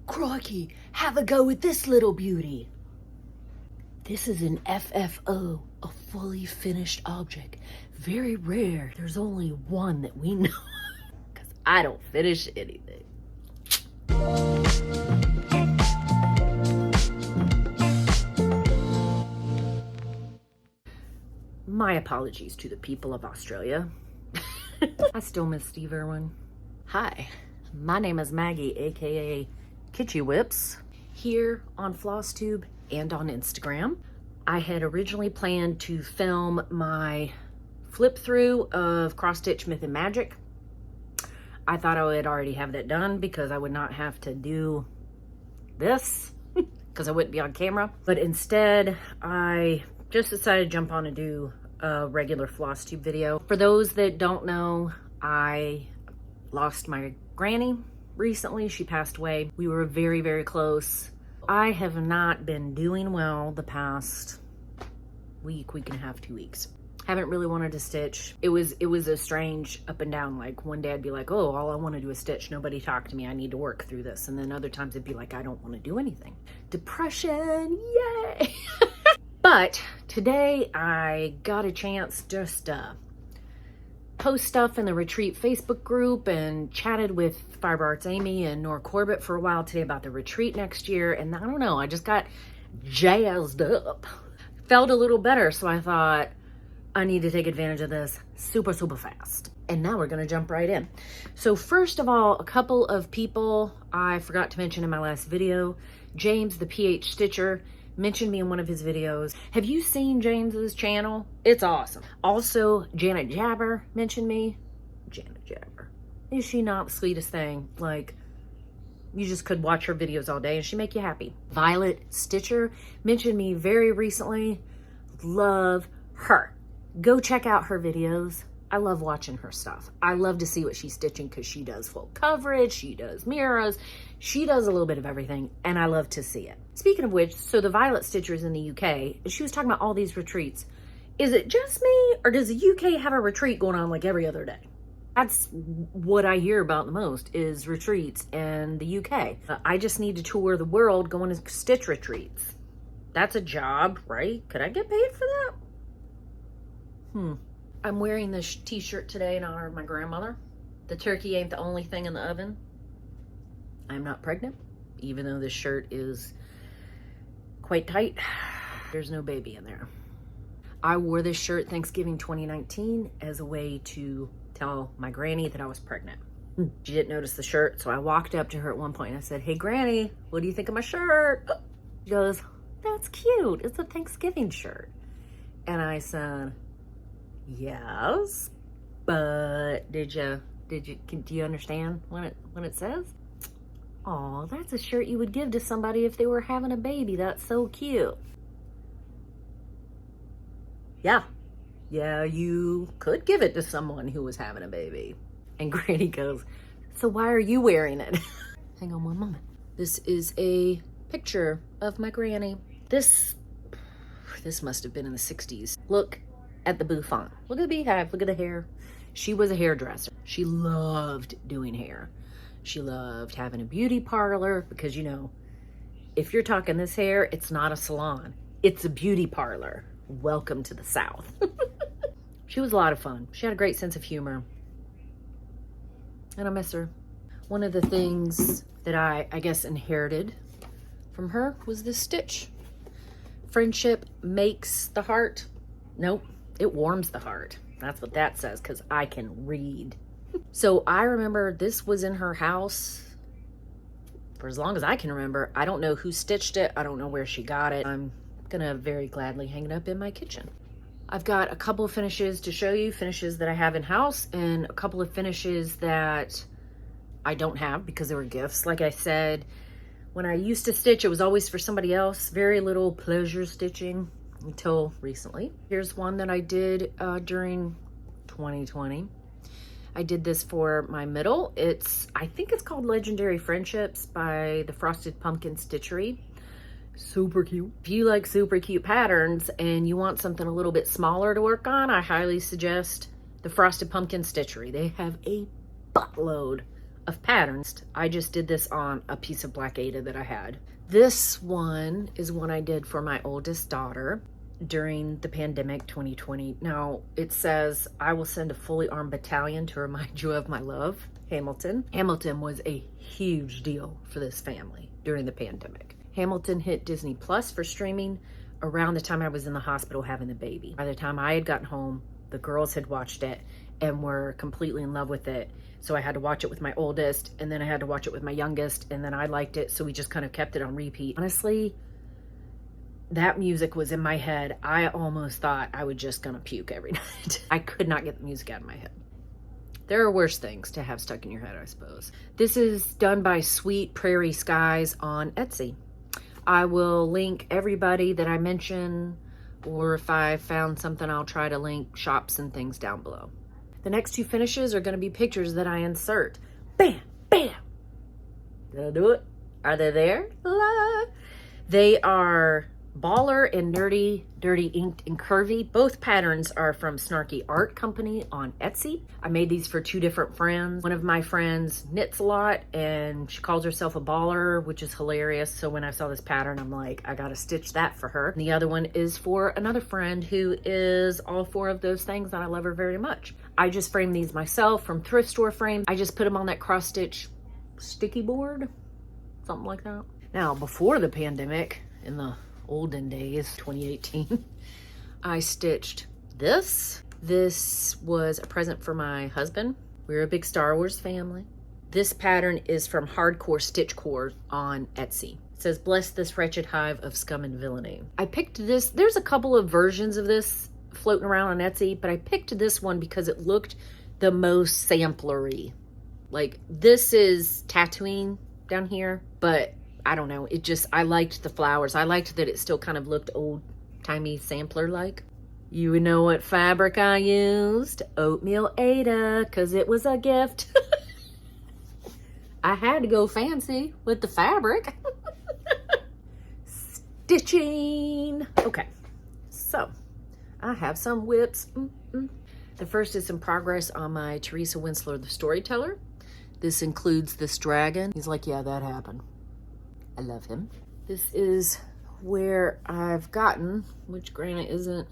Crikey, have a go with this little beauty. This is an FFO, a fully finished object. Very rare. There's only one that we know because I don't finish anything. My apologies to the people of Australia. I still miss Steve Irwin. Hi, my name is Maggie, aka IYKYK, here on Flosstube and on Instagram. I had originally planned to film my flip through of Cross Stitch Myth and Magic. I thought I would already have that done because I would not have to do this because I wouldn't be on camera. But instead, I just decided to jump on and do a regular Flosstube video. For those that don't know, I lost my granny recently. She passed away. We were very, very close. I have not been doing well the past week and a half, 2 weeks. Haven't really wanted to stitch. It was a strange up and down. Like one day I'd be like, oh, all I want to do is stitch. Nobody talk to me. I need to work through this. And then other times it'd be like, I don't want to do anything. Depression, yay! But today I got a chance just post stuff in the retreat Facebook group and chatted with Fiber Arts Amy and Nora Corbett for a while today about the retreat next year. And I don't know, I just got jazzed up. Felt a little better, so I thought I need to take advantage of this super fast. And now we're gonna jump right in. So first of all, a couple of people I forgot to mention in my last video. James, the PH Stitcher, mentioned me in one of his videos. Have you seen James's channel? It's awesome. Also, Janet Jabber mentioned me. Janet Jabber. Is she not the sweetest thing? Like, you just could watch her videos all day and she'd make you happy. Violet Stitcher mentioned me very recently. Love her. Go check out her videos. I love watching her stuff. I love to see what she's stitching because she does full coverage, she does mirrors, she does a little bit of everything, and I love to see it. Speaking of which, so the Violet Stitcher is in the UK, and she was talking about all these retreats. Is it just me, or does the UK have a retreat going on like every other day? That's what I hear about the most, is retreats in the UK. I just need to tour the world going to stitch retreats. That's a job, right? Could I get paid for that? I'm wearing this t-shirt today in honor of my grandmother. The turkey ain't the only thing in the oven. I'm not pregnant, even though this shirt is quite tight. There's no baby in there. I wore this shirt Thanksgiving 2019 as a way to tell my granny that I was pregnant. She didn't notice the shirt, so I walked up to her at one point and I said, hey Granny, what do you think of my shirt? She goes, that's cute, it's a Thanksgiving shirt. And I said, yes, but do you understand when it says? Oh, that's a shirt you would give to somebody if they were having a baby. That's so cute. Yeah, you could give it to someone who was having a baby. And Granny goes, so why are you wearing it? Hang on one moment. This is a picture of my granny. This must have been in the 60s. Look at the bouffant. Look at the beehive, look at the hair. She was a hairdresser. She loved doing hair. She loved having a beauty parlor because, you know, if you're talking this hair, it's not a salon. It's a beauty parlor. Welcome to the South. She was a lot of fun. She had a great sense of humor. And I miss her. One of the things that I guess inherited from her was this stitch. Friendship makes the heart. Nope. It warms the heart. That's what that says, because I can read. So I remember this was in her house for as long as I can remember. I don't know who stitched it. I don't know where she got it. I'm gonna very gladly hang it up in my kitchen. I've got a couple of finishes to show you, finishes that I have in house and a couple of finishes that I don't have because they were gifts. Like I said, when I used to stitch, it was always for somebody else. Very little pleasure stitching until recently. Here's one that I did during 2020. I did this for my middle. I think it's called Legendary Friendships by the Frosted Pumpkin Stitchery. Super cute. If you like super cute patterns and you want something a little bit smaller to work on, I highly suggest the Frosted Pumpkin Stitchery. They have a buttload of patterns. I just did this on a piece of black Aida that I had. This one is one I did for my oldest daughter during the pandemic 2020. Now it says, I will send a fully armed battalion to remind you of my love, Hamilton. Hamilton was a huge deal for this family during the pandemic. Hamilton hit Disney Plus for streaming around the time I was in the hospital having the baby. By the time I had gotten home, the girls had watched it and were completely in love with it. So I had to watch it with my oldest, and then I had to watch it with my youngest, and then I liked it, so we just kind of kept it on repeat. Honestly, that music was in my head. I almost thought I was just gonna puke every night. I could not get the music out of my head. There are worse things to have stuck in your head, I suppose. This is done by Sweet Prairie Skies on Etsy. I will link everybody that I mention, or if I found something, I'll try to link shops and things down below. The next two finishes are going to be pictures that I insert. Bam, bam. Did I do it? Are they there? La. They are Baller and Nerdy, Dirty Inked and Curvy. Both patterns are from Snarky Art Company on Etsy. I made these for two different friends. One of my friends knits a lot and she calls herself a baller, which is hilarious. So when I saw this pattern, I'm like, I gotta stitch that for her. And the other one is for another friend who is all four of those things, and I love her very much. I just framed these myself from thrift store frames. I just put them on that cross stitch sticky board, something like that. Now, before the pandemic, in the olden days, 2018, I stitched this. This was a present for my husband. We're a big Star Wars family. This pattern is from Hardcore Stitch Core on Etsy. It says, bless this wretched hive of scum and villainy. I picked this. There's a couple of versions of this floating around on Etsy, but I picked this one because it looked the most samplery. Like, this is Tatooine down here, but I don't know. It just, I liked the flowers. I liked that it still kind of looked old-timey sampler-like. You know what fabric I used? Oatmeal Aida, because it was a gift. I had to go fancy with the fabric. Stitching. Okay, so I have some whips. The first is in progress on my Teresa Winsler, the Storyteller. This includes this dragon. He's like, yeah, that happened. I love him. This is where I've gotten, which granted isn't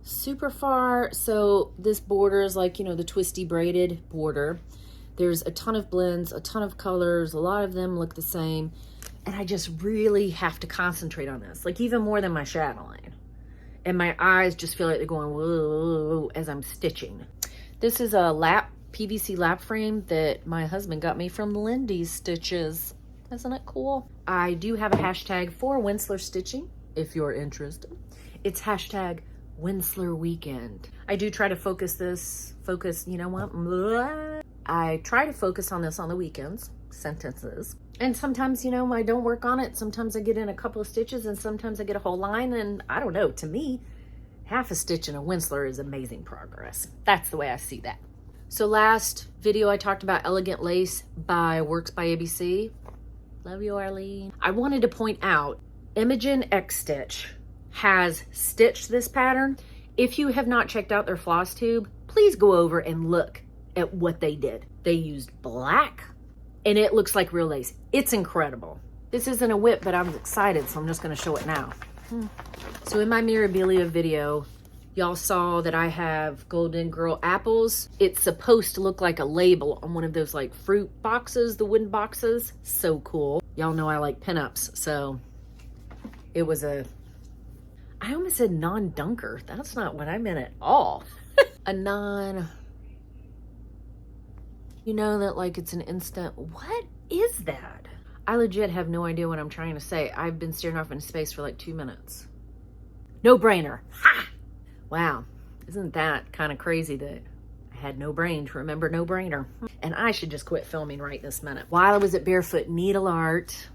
super far. So this border is like, you know, the twisty braided border. There's a ton of blends, a ton of colors. A lot of them look the same. And I just really have to concentrate on this, like even more than my chatelaine. And my eyes just feel like they're going whoa as I'm stitching. This is a PVC lap frame that my husband got me from Lindy's Stitches. Isn't it cool? I do have a hashtag for Winsler stitching, if you're interested. It's hashtag Winsler Weekend. I do try to you know what? Blah. I try to focus on this on the weekends, sentences. And sometimes, you know, I don't work on it. Sometimes I get in a couple of stitches and sometimes I get a whole line. And I don't know, to me, half a stitch in a Winsler is amazing progress. That's the way I see that. So last video I talked about Elegant Lace by WorksbyABC. Love you, Arlene. I wanted to point out, Imogen X Stitch has stitched this pattern. If you have not checked out their Flosstube, please go over and look at what they did. They used black, and it looks like real lace. It's incredible. This isn't a whip, but I'm excited, so I'm just gonna show it now. So in my Mirabilia video, y'all saw that I have Golden Girl apples. It's supposed to look like a label on one of those like fruit boxes, the wooden boxes. So cool. Y'all know I like pinups, so it was I almost said non-dunker. That's not what I meant at all. You know that like it's an instant, what is that? I legit have no idea what I'm trying to say. I've been staring off into space for like 2 minutes. No brainer. Ha! Wow, isn't that kind of crazy that I had no brain to remember no brainer? And I should just quit filming right this minute. While I was at Barefoot Needle Art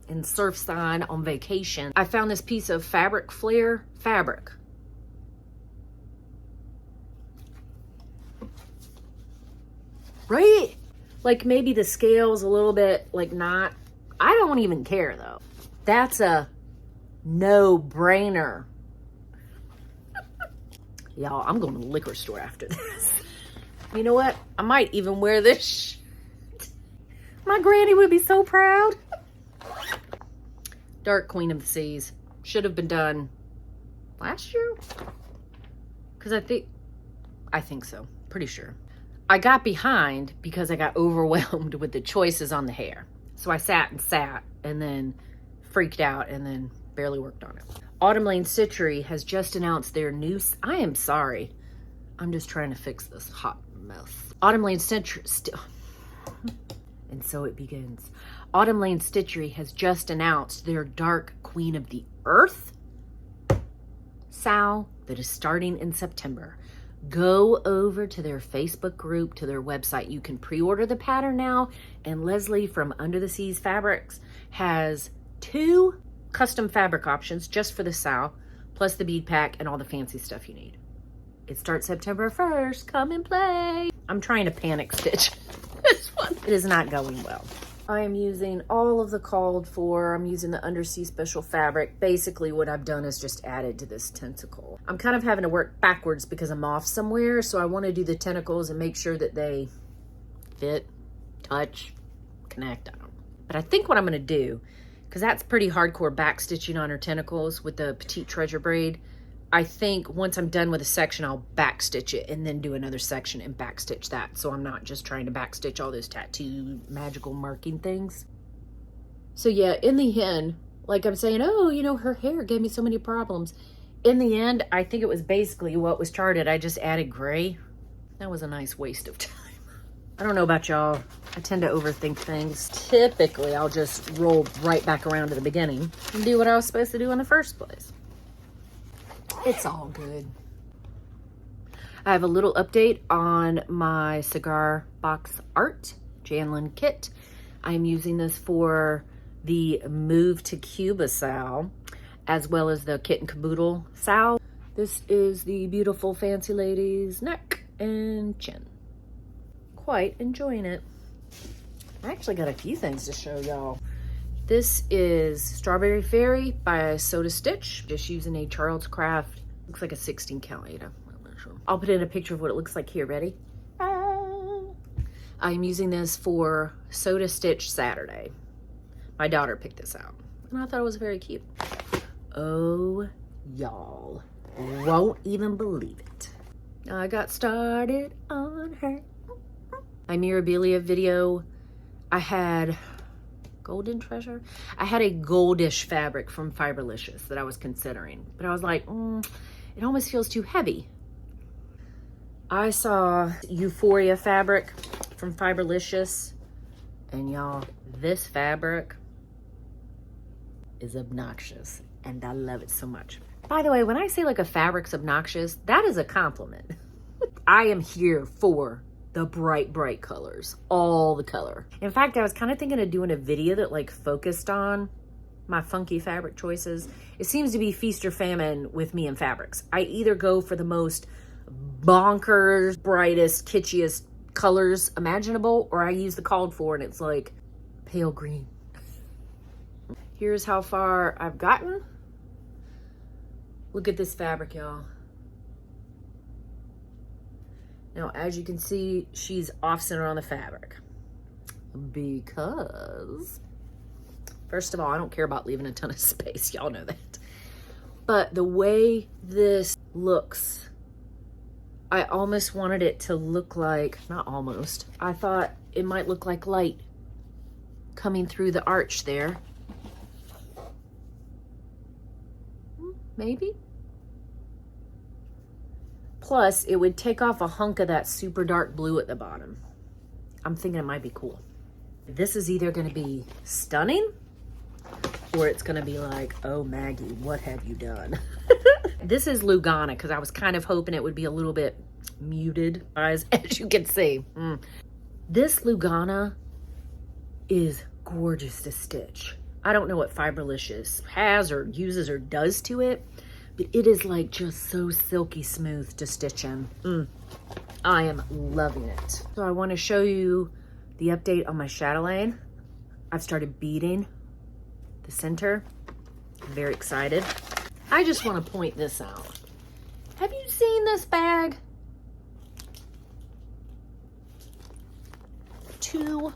in Surfside on vacation, I found this piece of fabric flare fabric. Right? Like maybe the scale's a little bit like not, I don't even care though. That's a no-brainer. Y'all, I'm going to the liquor store after this. You know what? I might even wear this. My granny would be so proud. Dark Queen of the Seas. Should have been done last year? Because I think so. Pretty sure. I got behind because I got overwhelmed with the choices on the hair. So I sat and then freaked out and then barely worked on it. Autumn Lane Stitchery has just announced their new... I am sorry. I'm just trying to fix this hot mess. Autumn Lane Stitchery... And so it begins. Autumn Lane Stitchery has just announced their Dark Queen of the Earth sow that is starting in September. Go over to their Facebook group, to their website. You can pre-order the pattern now. And Leslie from Under the Seas Fabrics has 2 custom fabric options just for the sow, plus the bead pack and all the fancy stuff you need. It starts September 1st. Come and play. I'm trying to panic stitch this one. It is not going well. I am using all of the called for. I'm using the Undersea Special fabric. Basically what I've done is just added to this tentacle. I'm kind of having to work backwards because I'm off somewhere. So I want to do the tentacles and make sure that they fit, touch, connect. But I think what I'm going to do, because that's pretty hardcore back stitching on her tentacles with the Petite Treasure braid. I think once I'm done with a section, I'll back stitch it and then do another section and back stitch that. So I'm not just trying to back stitch all those tattoo magical marking things. So yeah, in the end, like I'm saying, oh, you know, her hair gave me so many problems. In the end, I think it was basically what was charted. I just added gray. That was a nice waste of time. I don't know about y'all. I tend to overthink things. Typically, I'll just roll right back around to the beginning and do what I was supposed to do in the first place. It's all good. I have a little update on my cigar box art, Janlin kit. I'm using this for the Move to Cuba sow, as well as the Kit and Caboodle sow. This is the beautiful fancy lady's neck and chin. Quite enjoying it. I actually got a few things to show y'all. This is Strawberry Fairy by Soda Stitch. Just using a Charles Craft. Looks like a 16 count Ada. I'm not sure. I'll put in a picture of what it looks like here. Ready? I'm using this for Soda Stitch Saturday. My daughter picked this out. And I thought it was very cute. Oh, y'all. Won't even believe it. I got started on her. My Mirabilia video, I had... Golden Treasure? I had a goldish fabric from Fiberlicious that I was considering, but I was like, it almost feels too heavy. I saw Euphoria fabric from Fiberlicious, and y'all, this fabric is obnoxious, and I love it so much. By the way, when I say like a fabric's obnoxious, that is a compliment. I am here for the bright colors, all the color. In fact, I was kind of thinking of doing a video that like focused on my funky fabric choices. It seems to be feast or famine with me and fabrics. I either go for the most bonkers, brightest, kitschiest colors imaginable, or I use the called for and it's like pale green. Here's how far I've gotten. Look at this fabric, y'all. Now, as you can see, she's off-center on the fabric because, first of all, I don't care about leaving a ton of space. Y'all know that. But the way this looks, I almost wanted it to look like, not almost, I thought it might look like light coming through the arch there. Maybe. Plus, it would take off a hunk of that super dark blue at the bottom. I'm thinking it might be cool. This is either going to be stunning or it's going to be like, oh, Maggie, what have you done? This is Lugana because I was kind of hoping it would be a little bit muted, as you can see. This Lugana is gorgeous to stitch. I don't know what Fiberlicious has or uses or does to it, but it is like just so silky smooth to stitch in. I am loving it. So I want to show you the update on my chatelaine. I've started beading the center. I'm very excited. I just want to point this out. Have you seen this bag? 2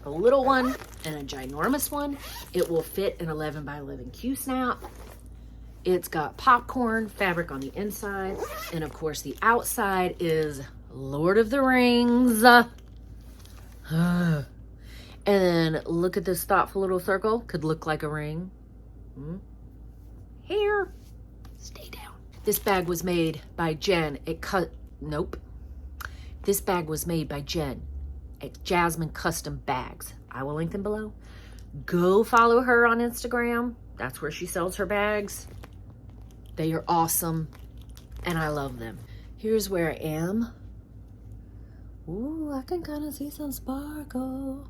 a little one and a ginormous one. It will fit an 11 by 11 Q-snap. It's got popcorn fabric on the inside. And of course the outside is Lord of the Rings. And then look at this thoughtful little circle. Could look like a ring. Here. Stay down. This bag was made by Jen. This bag was made by Jen at Jasmine Custom Bags. I will link them below. Go follow her on Instagram. That's where she sells her bags. They are awesome and I love them. Here's where I am. Ooh, I can kind of see some sparkle.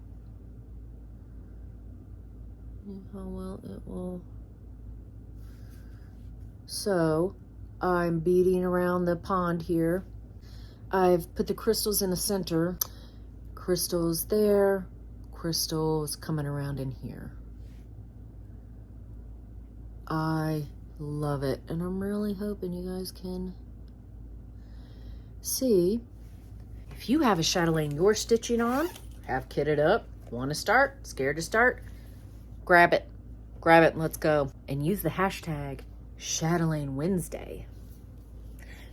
How well it will. So I'm beating around the pond here. I've put the crystals in the center. Crystals there, crystals coming around in here. I love it, and I'm really hoping you guys can see. If you have a chatelaine you're stitching on, have kitted up, want to start, scared to start, grab it and let's go. And use the hashtag Chatelaine Wednesday.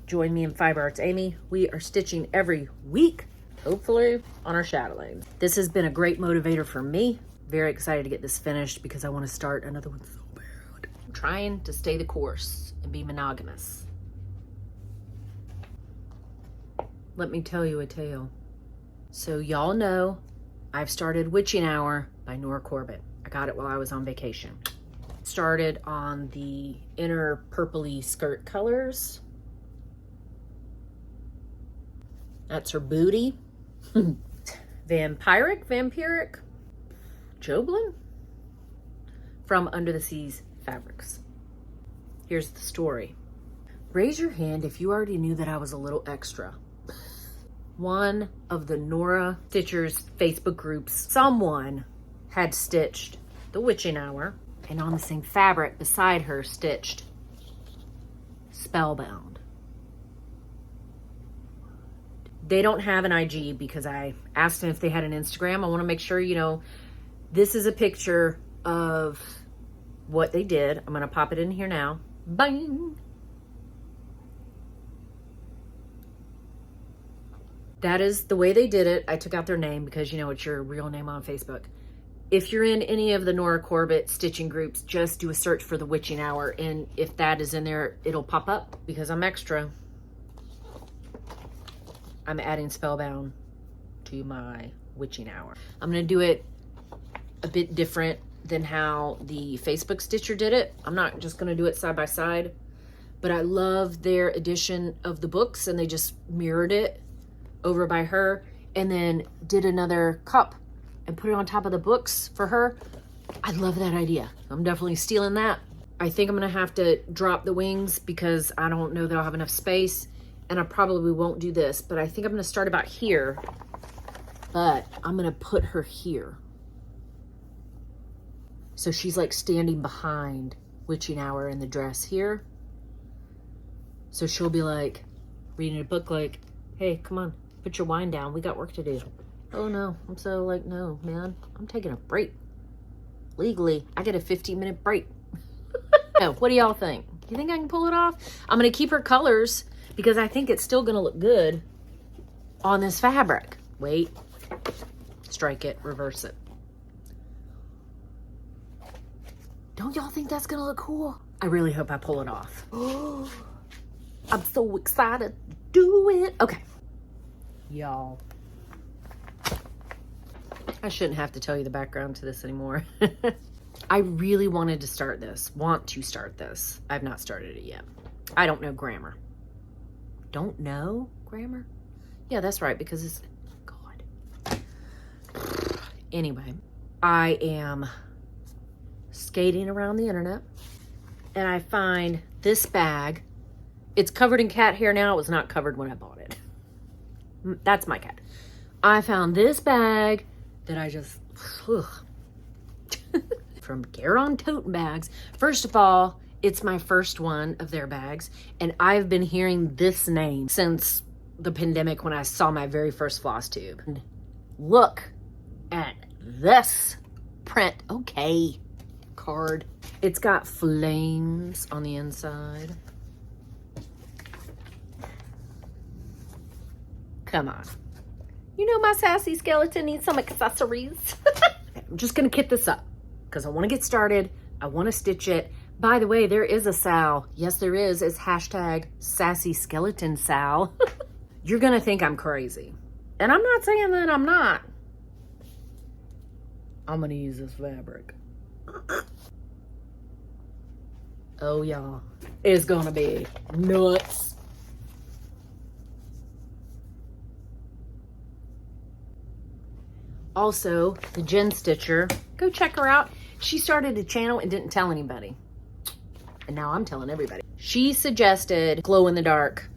Join me in Fiber Arts Amy. We are stitching every week, hopefully, on our chatelaine. This has been a great motivator for me. Very excited to get this finished because I want to start another one so bad. I'm trying to stay the course and be monogamous. Let me tell you a tale. So y'all know I've started Witching Hour by Nora Corbett. I got it while I was on vacation. Started on the inner purpley skirt colors. That's her booty. Vampiric, Joblin from Under the Seas Fabrics. Here's the story. Raise your hand if you already knew that I was a little extra. One of the Nora Stitchers Facebook groups, someone had stitched the Witching Hour, and on the same fabric beside her stitched Spellbound. They don't have an IG because I asked them if they had an Instagram. I want to make sure, you know, this is a picture of what they did. I'm going to pop it in here now. Bang! That is the way they did it. I took out their name because, you know, it's your real name on Facebook. If you're in any of the Nora Corbett stitching groups, just do a search for the Witching Hour. And if that is in there, it'll pop up because I'm extra. I'm adding Spellbound to my Witching Hour. I'm going to do it a bit different than how the Facebook Stitcher did it. I'm not just going to do it side by side, but I love their edition of the books, and they just mirrored it over by her and then did another cup and put it on top of the books for her. I love that idea. I'm definitely stealing that. I think I'm going to have to drop the wings because I don't know that I'll have enough space. And I probably won't do this, but I think I'm going to start about here. But I'm going to put her here. So she's like standing behind Witching Hour in the dress here. So she'll be like reading a book like, hey, come on, put your wine down. We got work to do. Oh no, I'm so like, no, man, I'm taking a break. Legally, I get a 15-minute break. No, what do y'all think? You think I can pull it off? I'm going to keep her colors because I think it's still going to look good on this fabric. Wait, strike it, reverse it. Don't y'all think that's going to look cool? I really hope I pull it off. Oh, I'm so excited to do it. Okay, y'all. I shouldn't have to tell you the background to this anymore. I really want to start this. I've not started it yet. I don't know grammar. Don't know grammar? Yeah, that's right, because it's, God. Anyway, I am skating around the internet and I find this bag. It's covered in cat hair now. It was not covered when I bought it. That's my cat. I found this bag that I just, from Garon Tote Bags. First of all, it's my first one of their bags, and I've been hearing this name since the pandemic when I saw my very first Flosstube. And look at this print. Okay, card. It's got flames on the inside. Come on. You know my sassy skeleton needs some accessories. I'm just gonna kit this up because I want to get started. I want to stitch it. By the way, there is a Sal. Yes, there is. It's hashtag sassy skeleton Sal. You're gonna think I'm crazy. And I'm not saying that I'm not. I'm gonna use this fabric. Oh y'all, it's gonna be nuts. Also, the Jen Stitcher, go check her out. She started a channel and didn't tell anybody. And now I'm telling everybody. She suggested glow-in-the-dark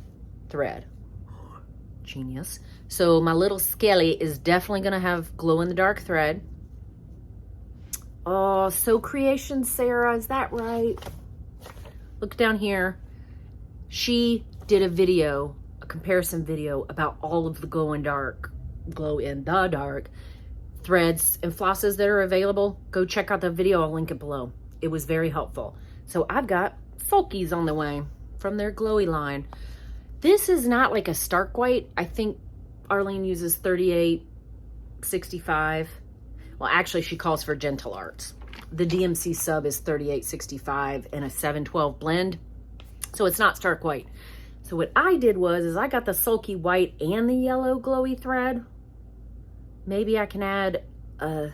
thread. Genius. So my little skelly is definitely gonna have glow-in-the-dark thread. Oh, So Creation Sarah, is that right? Look down here. She did a video, a comparison video about all of the glow-in-the-dark threads and flosses that are available. Go check out the video. I'll link it below. It was very helpful. So I've got Folkies on the way from their glowy line. This is not like a stark white. I think Arlene uses 3865. Well, actually she calls for Gentle Arts. The DMC sub is 3865 and a 712 blend. So it's not stark white. So what I did was I got the sulky white and the yellow glowy thread. Maybe I can add a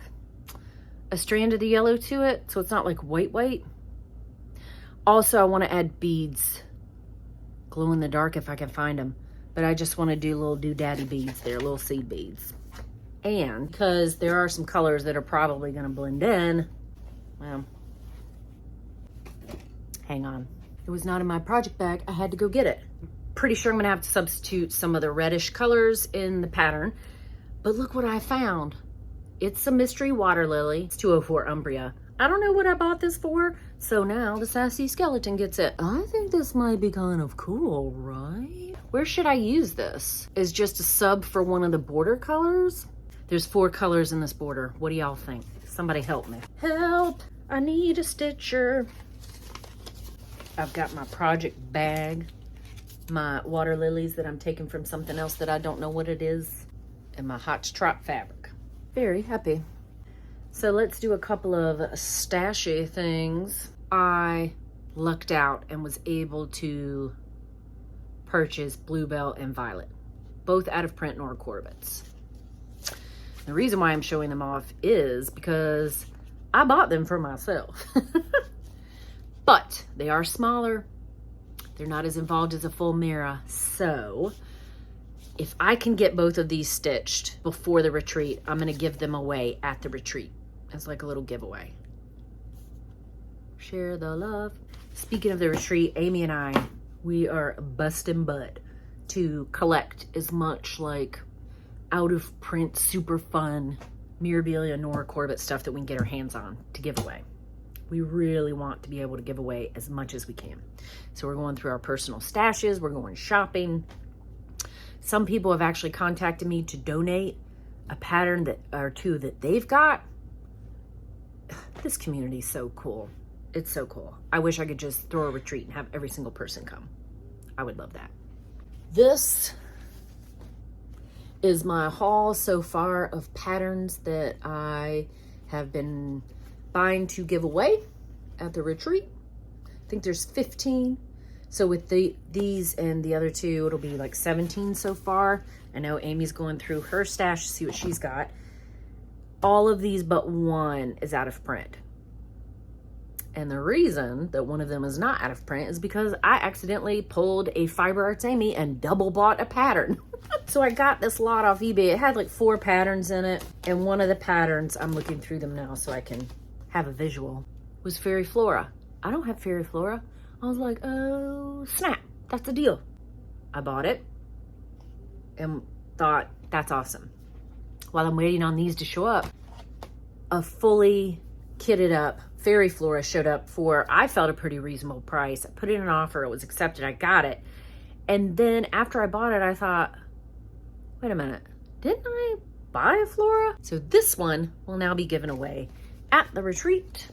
strand of the yellow to it so it's not like white. Also, I want to add beads. Glow in the dark if I can find them. But I just want to do little doodaddy beads there, little seed beads. And because there are some colors that are probably going to blend in, well, hang on. It was not in my project bag. I had to go get it. Pretty sure I'm going to have to substitute some of the reddish colors in the pattern. But look what I found. It's a mystery water lily. It's 204 Umbria. I don't know what I bought this for, so now the sassy skeleton gets it. I think this might be kind of cool, right? Where should I use this? Is just a sub for one of the border colors? There's 4 colors in this border. What do y'all think? Somebody help me. Help! I need a stitcher. I've got my project bag, my water lilies that I'm taking from something else that I don't know what it is, and my hot trot fabric. Very happy. So let's do a couple of stashy things. I lucked out and was able to purchase Bluebell and Violet, both out of print Nora Corbetts. The reason why I'm showing them off is because I bought them for myself. But they are smaller. They're not as involved as a full mirror. So if I can get both of these stitched before the retreat, I'm going to give them away at the retreat. It's like a little giveaway. Share the love. Speaking of the retreat, Amy and I, we are busting butt to collect as much like out of print, super fun Mirabilia Nora Corbett stuff that we can get our hands on to give away. We really want to be able to give away as much as we can. So we're going through our personal stashes. We're going shopping. Some people have actually contacted me to donate a pattern that or two that they've got. This community is so cool. It's so cool. I wish I could just throw a retreat and have every single person come. I would love that. This is my haul so far of patterns that I have been buying to give away at the retreat. I think there's 15. So with these and the other two, it'll be like 17 so far. I know Amy's going through her stash to see what she's got. All of these but one is out of print. And the reason that one of them is not out of print is because I accidentally pulled a Fiber Arts Amy and double bought a pattern. So I got this lot off eBay. It had like 4 patterns in it. And one of the patterns, I'm looking through them now so I can have a visual, was Fairy Flora. I don't have Fairy Flora. I was like, oh, snap. That's the deal. I bought it and thought, that's awesome. While I'm waiting on these to show up, a fully kitted up Fairy Flora showed up for, I felt, a pretty reasonable price. I put in an offer, it was accepted, I got it. And then after I bought it, I thought, wait a minute, didn't I by Flora. So this one will now be given away at the retreat.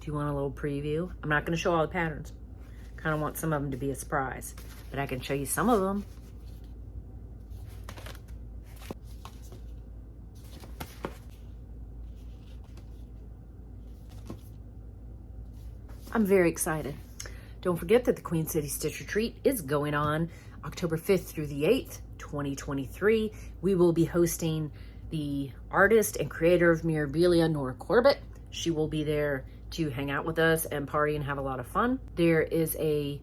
Do you want a little preview? I'm not going to show all the patterns. Kind of want some of them to be a surprise, but I can show you some of them. I'm very excited. Don't forget that the Queen City Stitch Retreat is going on October 5th through the 8th, 2023. We will be hosting the artist and creator of Mirabilia, Nora Corbett. She will be there to hang out with us and party and have a lot of fun. There is a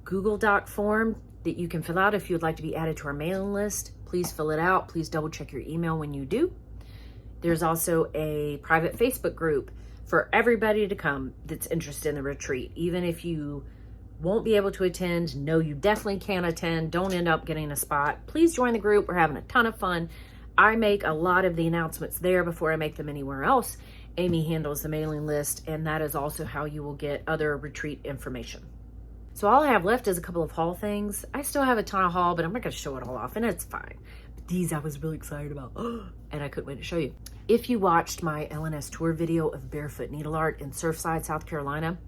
Google Doc form that you can fill out if you would like to be added to our mailing list. Please fill it out. Please double check your email when you do. There's also a private Facebook group for everybody to come that's interested in the retreat. Even if you won't be able to attend, no, you definitely can attend, don't end up getting a spot, please join the group. We're having a ton of fun. I make a lot of the announcements there before I make them anywhere else. Amy handles the mailing list, and that is also how you will get other retreat information. So all I have left is a couple of haul things. I still have a ton of haul, but I'm not gonna show it all off, and it's fine. But these I was really excited about, and I couldn't wait to show you. If you watched my LNS tour video of barefoot needle art in Surfside, South Carolina,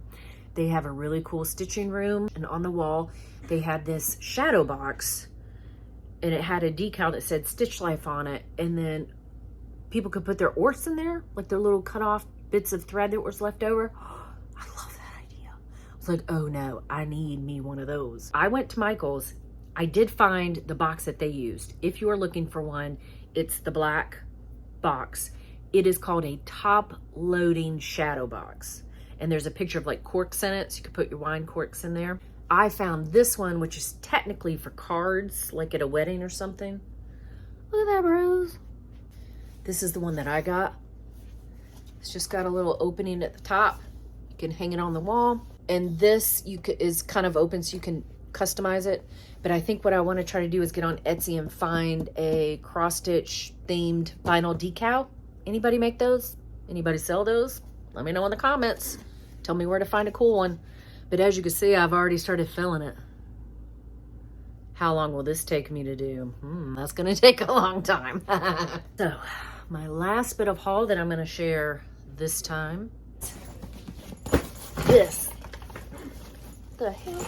they have a really cool stitching room, and on the wall, they had this shadow box, and it had a decal that said Stitch Life on it, and then people could put their orts in there, like their little cut off bits of thread that was left over. I love that idea. I was like, oh no, I need me one of those. I went to Michael's. I did find the box that they used. If you are looking for one, it's the black box. It is called a top loading shadow box. And there's a picture of like corks in it, so you could put your wine corks in there. I found this one, which is technically for cards, like at a wedding or something. Look at that, bros. This is the one that I got. It's just got a little opening at the top. You can hang it on the wall. And this is kind of open, so you can customize it. But I think what I want to try to do is get on Etsy and find a cross-stitch themed vinyl decal. Anybody make those? Anybody sell those? Let me know in the comments. Tell me where to find a cool one. But as you can see, I've already started filling it. How long will this take me to do? That's gonna take a long time. So, my last bit of haul that I'm gonna share this time. This. The hell?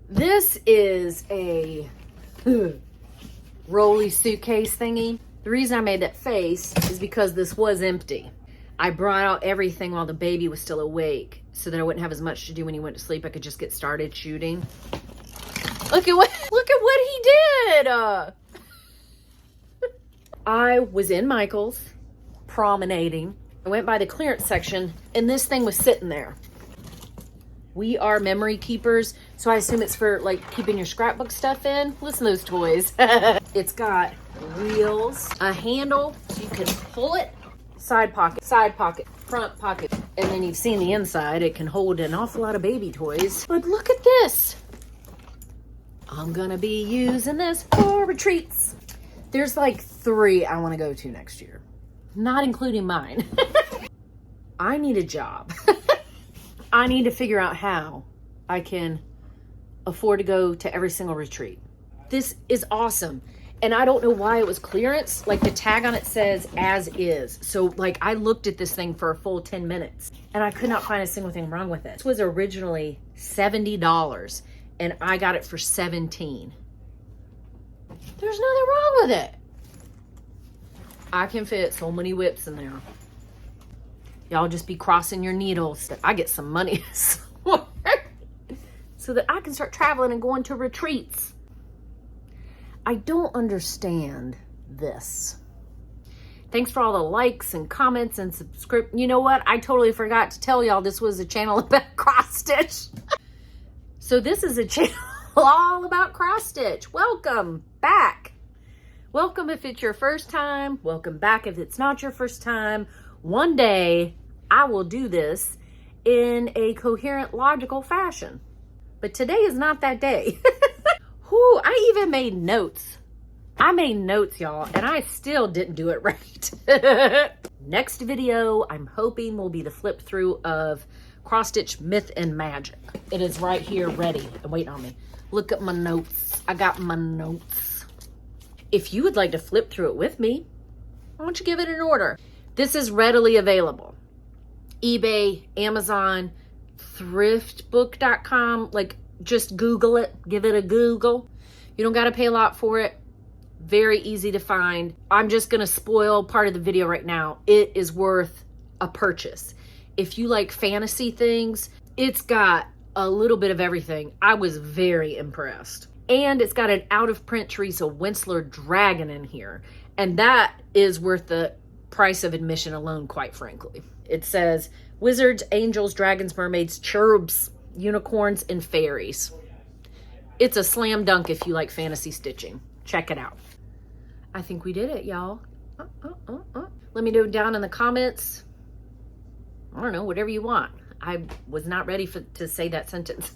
This is a rolly suitcase thingy. The reason I made that face is because this was empty. I brought out everything while the baby was still awake so that I wouldn't have as much to do when he went to sleep. I could just get started shooting. Look at what he did. I was in Michael's promenading. I went by the clearance section and this thing was sitting there. We are memory keepers, so I assume it's for like keeping your scrapbook stuff in. Listen to those toys. It's got wheels, a handle, so you can pull it, side pocket, front pocket, and then you've seen the inside. It can hold an awful lot of baby toys. But look at this. I'm gonna be using this for retreats. There's like 3 I wanna go to next year, not including mine. I need a job. I need to figure out how I can afford to go to every single retreat. This is awesome. And I don't know why it was clearance. Like the tag on it says as is. So like I looked at this thing for a full 10 minutes and I could not find a single thing wrong with it. This was originally $70 and I got it for $17. There's nothing wrong with it. I can fit so many whips in there. Y'all just be crossing your needles that I get some money so that I can start traveling and going to retreats. I don't understand this. Thanks for all the likes and comments and subscribe. You know what? I totally forgot to tell y'all this was a channel about cross stitch. So this is a channel all about cross stitch. Welcome back. Welcome if it's your first time. Welcome back if it's not your first time. One day I will do this in a coherent, logical fashion. But today is not that day. Whew, I even made notes. I made notes, y'all, and I still didn't do it right. Next video, I'm hoping, will be the flip through of Cross Stitch Myth and Magic. It is right here ready and waiting on me. Look at my notes. I got my notes. If you would like to flip through it with me, why don't you give it an order? This is readily available. eBay, Amazon, thriftbook.com. Like, just Google it. Give it a Google. You don't got to pay a lot for it. Very easy to find. I'm just going to spoil part of the video right now. It is worth a purchase. If you like fantasy things, it's got a little bit of everything. I was very impressed. And it's got an out-of-print Teresa Winsler dragon in here. And that is worth the price of admission alone, quite frankly. It says, wizards, angels, dragons, mermaids, cherubs, unicorns, and fairies. It's a slam dunk if you like fantasy stitching. Check it out. I think we did it, y'all. Let me know down in the comments. I don't know, whatever you want. I was not ready to say that sentence.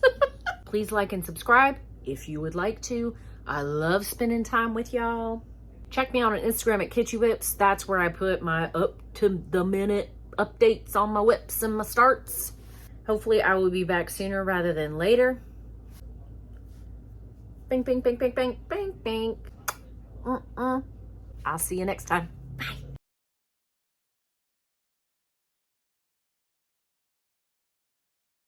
Please like and subscribe if you would like to. I love spending time with y'all. Check me out on Instagram at KitchyWhips. That's where I put my up-to-the-minute updates on my whips and my starts. Hopefully I will be back sooner rather than later. Bing, bing, bing, bing, bing, bing, bing. I'll see you next time.